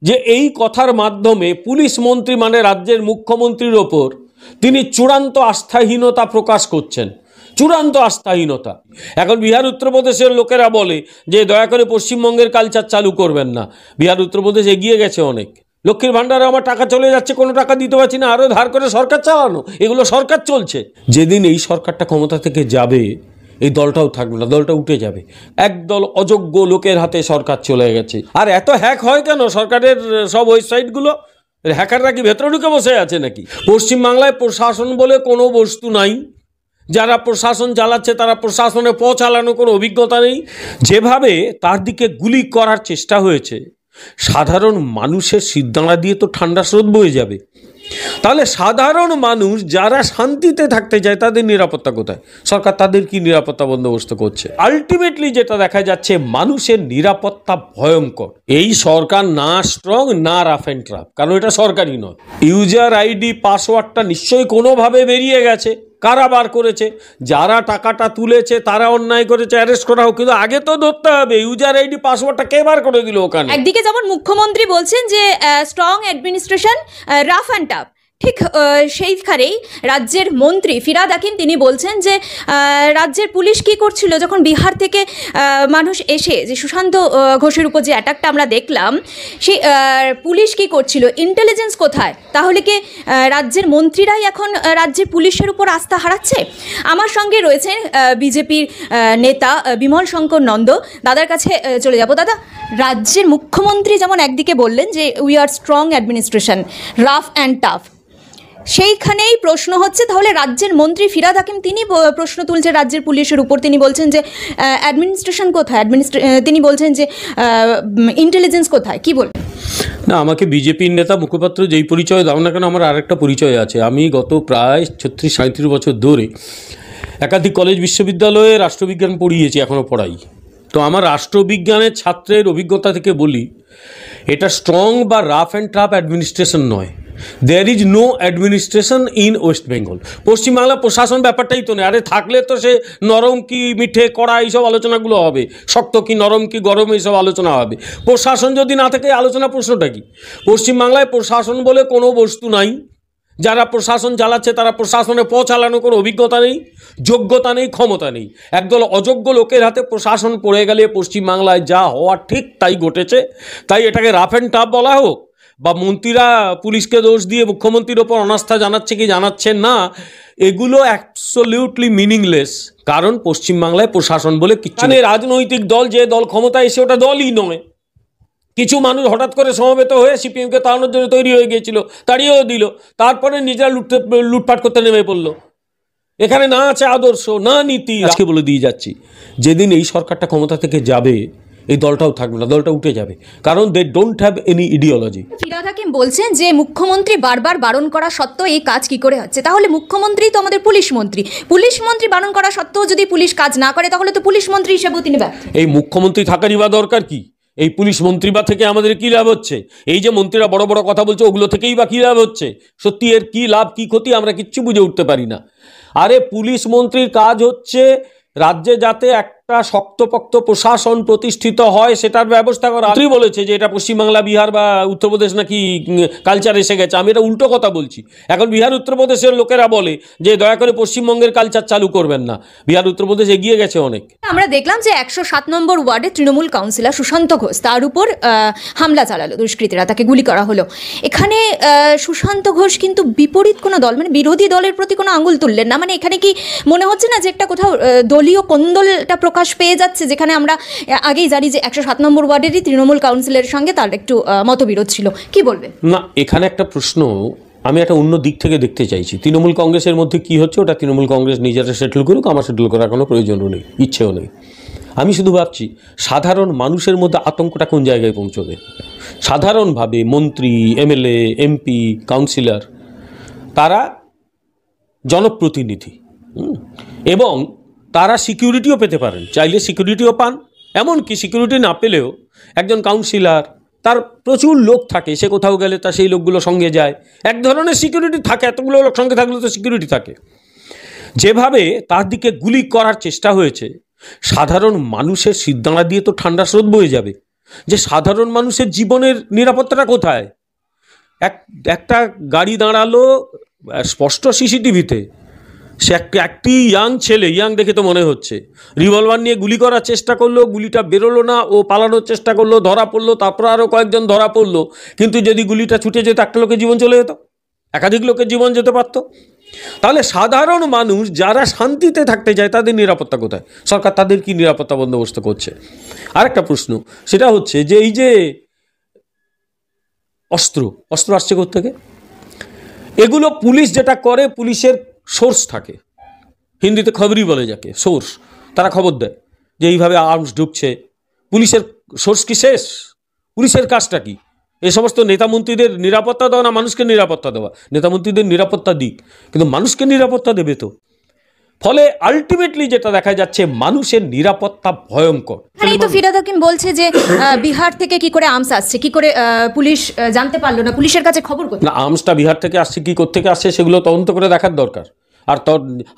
যে এই কথার মাধ্যমে পুলিশ মন্ত্রী মানে রাজ্যের মুখ্যমন্ত্রীর ওপর তিনি চূড়ান্ত আস্থাহীনতা প্রকাশ করছেন, চূড়ান্ত আস্থাহীনতা। এখন বিহার উত্তরপ্রদেশের লোকেরা বলে যে দয়া করে পশ্চিমবঙ্গের কালচার চালু করবেন না। বিহার উত্তরপ্রদেশ এগিয়ে গেছে অনেক, লক্ষ্মীর ভাণ্ডারে আমার টাকা চলে যাচ্ছে, কোনো টাকা দিতে পারছি না, আরও ধার করে সরকার চালানো, এগুলো সরকার চলছে। যেদিন এই সরকারটা ক্ষমতা থেকে যাবে এই দলটাও থাকবে না, দলটা উঠে যাবে। একদল অযোগ্য লোকের হাতে সরকার চলে গেছে। আর এত হ্যাক হয় কেন সরকারের সব ওয়েবসাইটগুলো? হ্যাকাররা কি ভেতরে ঢুকে বসে আছে নাকি? পশ্চিমবাংলায় প্রশাসন বলে কোনো বস্তু নাই, যারা প্রশাসন চালাচ্ছে তারা প্রশাসনে চালানোর কোনো অভিজ্ঞতা নেই। যেভাবে তার দিকে গুলি করার চেষ্টা হয়েছে, সাধারণ মানুষের সিদ্ধাঁড়া দিয়ে তো ঠান্ডা স্রোত বয়ে যাবে। তাহলে সাধারণ মানুষ যারা শান্তিতে থাকতে চায় তাদের নিরাপত্তা কোথায়? সরকার তাদের কি নিরাপত্তা বন্দোবস্ত করছে? আলটিমেটলি যেটা দেখা যাচ্ছে, মানুষের নিরাপত্তা ভয়ঙ্কর। এই সরকার না স্ট্রং না রাফ অ্যান্ড ট্রাফ, কারণ এটা সরকারই নয়। ইউজার আইডি পাসওয়ার্ডটা নিশ্চয়ই কোনোভাবে বেরিয়ে গেছে, কারা বার করেছে? যারা টাকাটা তুলেছে তারা অন্যায় করেছে, অ্যারেস্ট করা হোক, কিন্তু আগে তো ধরতে হবে ইউজার আইডি পাসওয়ার্ডটা কে বার করে দিল ওখানে। একদিকে যেমন মুখ্যমন্ত্রী বলছেন যে strong administration, rough and tough, ঠিক সেইখানেই রাজ্যের মন্ত্রী ফিরহাদ হাকিম তিনি বলছেন যে রাজ্যের পুলিশ কি করছিল যখন বিহার থেকে মানুষ এসে যে সুশান্ত ঘোষের উপর যে অ্যাটাকটা আমরা দেখলাম, সেই পুলিশ কি করছিল, ইন্টেলিজেন্স কোথায়? তাহলে কি রাজ্যের মন্ত্রীরাই এখন রাজ্যের পুলিশের উপর আস্থা হারাচ্ছে? আমার সঙ্গে রয়েছেন বিজেপির নেতা বিমল শঙ্কর নন্দ, দাদার কাছে চলে যাব। দাদা, রাজ্যের মুখ্যমন্ত্রী যেমন একদিকে বললেন যে we are strong administration, rough and tough, সেইখানেই প্রশ্ন হচ্ছে তাহলে রাজ্যের মন্ত্রী ফিরহাদ হাকিম তিনি প্রশ্ন তুলছে রাজ্যের পুলিশের উপর। তিনি বলছেন যে অ্যাডমিনিস্ট্রেশন কোথায়, তিনি বলছেন যে ইন্টেলিজেন্স কোথায়, কি বলবেন? না, আমাকে বিজেপির নেতা মুখপাত্র যেই পরিচয় দাও না কেন, আমার আরেকটা পরিচয় আছে। আমি গত প্রায় 36-37 বছর ধরে একাধিক কলেজ বিশ্ববিদ্যালয়ে রাষ্ট্রবিজ্ঞান পড়িয়েছি, এখনও পড়াই। তো আমার রাষ্ট্রবিজ্ঞানের ছাত্রের অভিজ্ঞতা থেকে বলি, এটা স্ট্রং বা রাফ অ্যান্ড টাফ অ্যাডমিনিস্ট্রেশন নয়। There is no administration in West Bengal. পশ্চিমবাংলা প্রশাসন ব্যাপারটাই তো নেই। আরে থাকলে তো সে নরম কি মিঠে কড়া এইসব আলোচনাগুলো হবে, শক্ত কি নরম কি গরম এইসব আলোচনা হবে। প্রশাসন যদি না থাকে আলোচনা প্রশ্নটা কি? পশ্চিমবাংলায় প্রশাসন বলে কোনো বস্তু নাই, যারা প্রশাসন চালাচ্ছে তারা প্রশাসনে চালানোর কোনো অভিজ্ঞতা নেই, যোগ্যতা নেই, ক্ষমতা নেই। একদল অযোগ্য লোকের হাতে প্রশাসন পড়ে গেলে পশ্চিমবাংলায় যা হওয়ার ঠিক তাই ঘটেছে। তাই এটাকে রাফ অ্যান্ড টাফ বলা হোক, বা মন্ত্রীরা পুলিশকে দোষ দিয়ে মুখ্যমন্ত্রীর ওপর অনাস্থা জানাচ্ছে কি জানাচ্ছেন না, এগুলো অ্যাবসলিউটলি মিনিংলেস। কারণ পশ্চিমবাংলায় প্রশাসন বলে কিছু নেই। রাজনৈতিক দল যে দল ক্ষমতায় এসে ওটা দলই নয়। কিছু মানুষ হঠাৎ করে সমবেত হয়ে সিপিএমকে তাড়ানোর জন্য তৈরি হয়ে গিয়েছিল, তাড়িয়েও দিল, তারপরে নিজেরা লুটপাট করতে নেমে পড়লো। এখানে না আছে আদর্শ, না নীতি। আজকে বলে দিয়ে যাচ্ছি, যেদিন এই সরকারটা ক্ষমতা থেকে যাবে এই দলটাও থাকবে না, দলটা উঠে যাবে, কারণ they don't have any ideology. Firhad Hakim বলছেন যে মুখ্যমন্ত্রী বারবার বারণ করা সত্ত্বেও এই কাজ কি করে হচ্ছে? তাহলে মুখ্যমন্ত্রী তো আমাদের পুলিশ মন্ত্রী বারণ করা সত্ত্বেও যদি পুলিশ কাজ না করে তাহলে তো পুলিশ মন্ত্রী হিসেবেও তিনি ব্যর্থ। এই মুখ্যমন্ত্রী থাকারই বা দরকার কি? এই পুলিশ মন্ত্রী বা থেকে আমাদের কী লাভ হচ্ছে? এই যে মন্ত্রীরা বড় বড় কথা বলছে ওগুলো থেকেই বা কী লাভ হচ্ছে? সত্যি এর কী লাভ কী ক্ষতি আমরা কিচ্ছু বুঝে উঠতে পারি না। আরে পুলিশ মন্ত্রীর কাজ হচ্ছে রাজ্যে যাতে একটা শক্তপোক্ত প্রশাসন প্রতিষ্ঠিত হয় সেটার ব্যবস্থা করা। মন্ত্রী বলেছে যে এটা পশ্চিমবাংলা, বিহার বা উত্তরপ্রদেশ নাকি কালচার এসে গেছে। আমি এটা উল্টো কথা বলছি। এখন বিহার উত্তরপ্রদেশের লোকেরা বলে যে দয়া করে পশ্চিমবঙ্গের কালচার চালু করবেন না। বিহার উত্তরপ্রদেশ এগিয়ে গেছে অনেক। আমরা দেখলাম যে 107 নম্বর ওয়ার্ডে তৃণমূল কাউন্সিলর সুশান্ত ঘোষ, তার উপর হামলা চালালো দুষ্কৃতীরা, তাকে গুলি করা হলো। এখানে সুশান্ত ঘোষ কিন্তু বিপরীত কোনো দল, মানে বিরোধী দলের প্রতি কোনো আঙুল তুললেন না। মানে এখানে কি মনে হচ্ছে না যে একটা কোথাও দলীয় কোন্দলটা প্রকাশ পেয়ে যাচ্ছে, যেখানে আমরা আগেই জানি যে 107 নম্বর ওয়ার্ডেরই তৃণমূল কাউন্সিলরের সঙ্গে তার একটু মতবিরোধ ছিল? কি বলবেন? না, এখানে একটা প্রশ্ন আমি একটা অন্য দিক থেকে দেখতে চাইছি। তৃণমূল কংগ্রেসের মধ্যে কি হচ্ছে ওটা তৃণমূল কংগ্রেস নিজেরা সেটেল করুক, আমার সেটেল করার কোনো প্রয়োজনও নেই, ইচ্ছেও নেই। আমি শুধু ভাবছি সাধারণ মানুষের মধ্যে আতঙ্কটা কোন জায়গায় পৌঁছবে। সাধারণভাবে মন্ত্রী, এমএলএ, এমপি, কাউন্সিলর তারা জনপ্রতিনিধি এবং তারা সিকিউরিটিও পেতে পারেন, চাইলে সিকিউরিটিও পান। এমনকি সিকিউরিটি না পেলেও একজন কাউন্সিলর তার প্রচুর লোক থাকে, সে কোথাও গেলে তা সেই লোকগুলো সঙ্গে যায়, এক ধরনের সিকিউরিটি থাকে। এতগুলো লোক সঙ্গে থাকলে তো সিকিউরিটি থাকে। যেভাবে তার দিকে গুলি করার চেষ্টা হয়েছে, সাধারণ মানুষের সিদ্ধাঁড়া দিয়ে তো ঠান্ডা স্রোত বয়ে যাবে। যে সাধারণ মানুষের জীবনের নিরাপত্তাটা কোথায়? একটা গাড়ি দাঁড়ালো স্পষ্ট সিসিটিভিতে, সে একটি ইয়াং ছেলে, ইয়াং দেখে তো মনে হচ্ছে, রিভলভার নিয়ে গুলি করার চেষ্টা করলো, গুলিটা বেরোলো না, ও পালানোর চেষ্টা করলো, ধরা পড়লো, তারপর আরও কয়েকজন ধরা পড়লো। কিন্তু যদি গুলিটা ছুটে যেত একটা লোকের জীবন চলে যেত, একাধিক লোকের জীবন যেতে পারত। তাহলে সাধারণ মানুষ যারা শান্তিতে থাকতে চায় তাদের নিরাপত্তা কোথায়? সরকার তাদের কি নিরাপত্তা বন্দোবস্ত করছে? আরেকটা প্রশ্ন, সেটা হচ্ছে যে এই যে অস্ত্র আসছে কোত্থেকে? এগুলো পুলিশ যেটা করে, পুলিশের সোর্স থাকে, হিন্দিতে খবরই বলে যাকে, সোর্স। তারা খবর দেয় যে এইভাবে আর্মস ঢুকছে। পুলিশের সোর্স কি শেষ? পুলিশের কাজটা কি? এই সমস্ত নেতামন্ত্রীদের নিরাপত্তা দেওয়া না মানুষকে নিরাপত্তা দেওয়া? নেতামন্ত্রীদের নিরাপত্তা দিক, কিন্তু মানুষকে নিরাপত্তা দেবে তো। ফলে আলটিমেটলি যেটা দেখা যাচ্ছে, মানুষের নিরাপত্তা ভয়ঙ্কর। এই তো ফিরহাদ হাকিম বলছে যে বিহার থেকে কি করে আর্মস আসছে, কি করে পুলিশ জানতে পারলো না, পুলিশের কাছে খবর কোথায়? না, আর্মসটা বিহার থেকে আসছে কি কোত্থেকে আসছে সেগুলো তদন্ত করে দেখার দরকার। আর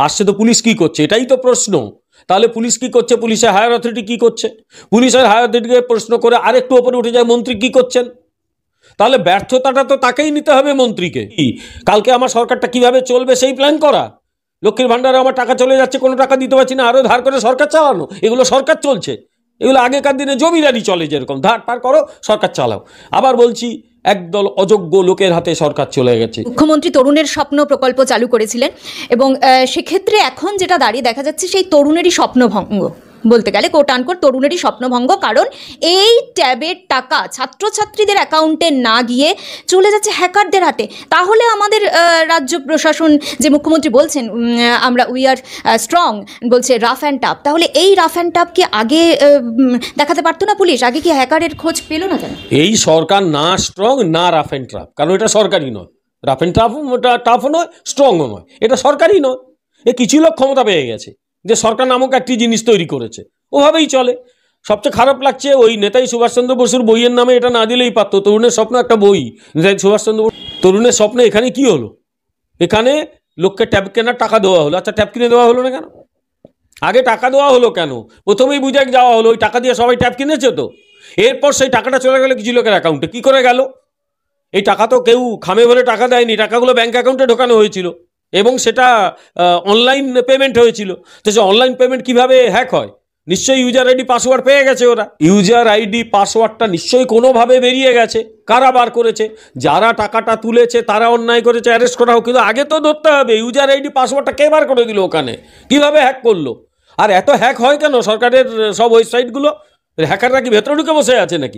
আসছে তো পুলিশ কি করছে, এটাই তো প্রশ্ন। তাহলে পুলিশ কি করছে? পুলিশের হায়ার অথরিটি কি করছে? পুলিশের হায়ার অথরিটিকে প্রশ্ন করে আরেকটু ওপরে উঠে যায় মন্ত্রী কি করছেন। তাহলে ব্যর্থতাটা তো তাকেই নিতে হবে, মন্ত্রীকে। কালকে আমার সরকারটা কিভাবে চলবে সেই প্ল্যান করা। লক্ষ্মীর ভাণ্ডারে আমার টাকা চলে যাচ্ছে, কোনো টাকা দিতে পারছি না, আরও ধার করে সরকার চালানো, এগুলো সরকার চলছে। এগুলো আগেকার দিনে জমিদারি চলে, যেরকম ধার পার করো সরকার চালাও। আবার বলছি, একদল অযোগ্য লোকের হাতে সরকার চলে গেছে। মুখ্যমন্ত্রী তরুণের স্বপ্ন প্রকল্প চালু করেছিলেন এবং সেক্ষেত্রে এখন যেটা দাঁড়িয়ে দেখা যাচ্ছে, সেই তরুণেরই স্বপ্নভঙ্গ বলতে গেলে, কোট আনকোট তরুণেরই স্বপ্নভঙ্গ। কারণ এই ট্যাবের টাকা ছাত্রছাত্রীদের অ্যাকাউন্টে না গিয়ে চলে যাচ্ছে হ্যাকারদের হাতে। তাহলে আমাদের রাজ্য প্রশাসন, যে মুখ্যমন্ত্রী বলছেন আমরা উই আর স্ট্রং, বলছে রাফ অ্যান্ড টাফ, তাহলে এই রাফ অ্যান্ড টাফ কি আগে দেখাতে পারতো না পুলিশ? আগে কি হ্যাকারের খোঁজ পেল না কেন? এই সরকার না স্ট্রং না রাফ অ্যান্ড টাফ, কারণ এটা সরকারি নয়। রাফ অ্যান্ড টাফও নয়, স্ট্রংও নয়, এটা সরকারি নয়। কিছু লোক ক্ষমতা পেয়ে গেছে যে সরকার নামক একটি জিনিস তৈরি করেছে, ওভাবেই চলে। সবচেয়ে খারাপ লাগছে, ওই নেতাজি সুভাষচন্দ্র বসুর বইয়ের নামে এটা না দিলেই পারতো। তরুণের স্বপ্ন একটা বই, নেতাজি সুভাষচন্দ্র বসু। তরুণের স্বপ্নে এখানে কি হলো? এখানে লোককে ট্যাব কেনার টাকা দেওয়া হলো। আচ্ছা, ট্যাব কিনে দেওয়া হলো না কেন? আগে টাকা দেওয়া হলো কেন? প্রথমেই বুঝে যাওয়া হলো ওই টাকা দিয়ে সবাই ট্যাব কিনেছে তো। এরপর সেই টাকাটা চলে গেল কিছু লোকের অ্যাকাউন্টে। কী করে গেল? এই টাকা তো কেউ খামে ভরে টাকা দেয়নি, টাকাগুলো ব্যাঙ্ক অ্যাকাউন্টে ঢোকানো হয়েছিল এবং সেটা অনলাইন পেমেন্ট হয়েছিল। তো সে অনলাইন পেমেন্ট কিভাবে হ্যাক হয়? নিশ্চয়ই ইউজার আইডি পাসওয়ার্ড পেয়ে গেছে ওরা। ইউজার আইডি পাসওয়ার্ডটা নিশ্চয়ই কোনোভাবে বেরিয়ে গেছে। কারা বার করেছে? যারা টাকাটা তুলেছে তারা অন্যায় করেছে, অ্যারেস্ট করা হোক। কিন্তু আগে তো ধরতে হবে ইউজার আইডি পাসওয়ার্ডটা কে বার করে দিল ওখানে, কিভাবে হ্যাক করলো। আর এত হ্যাক হয় কেন সরকারের সব ওয়েবসাইটগুলো? হ্যাকাররা কি ভেতরে ঢুকে বসে আছে নাকি?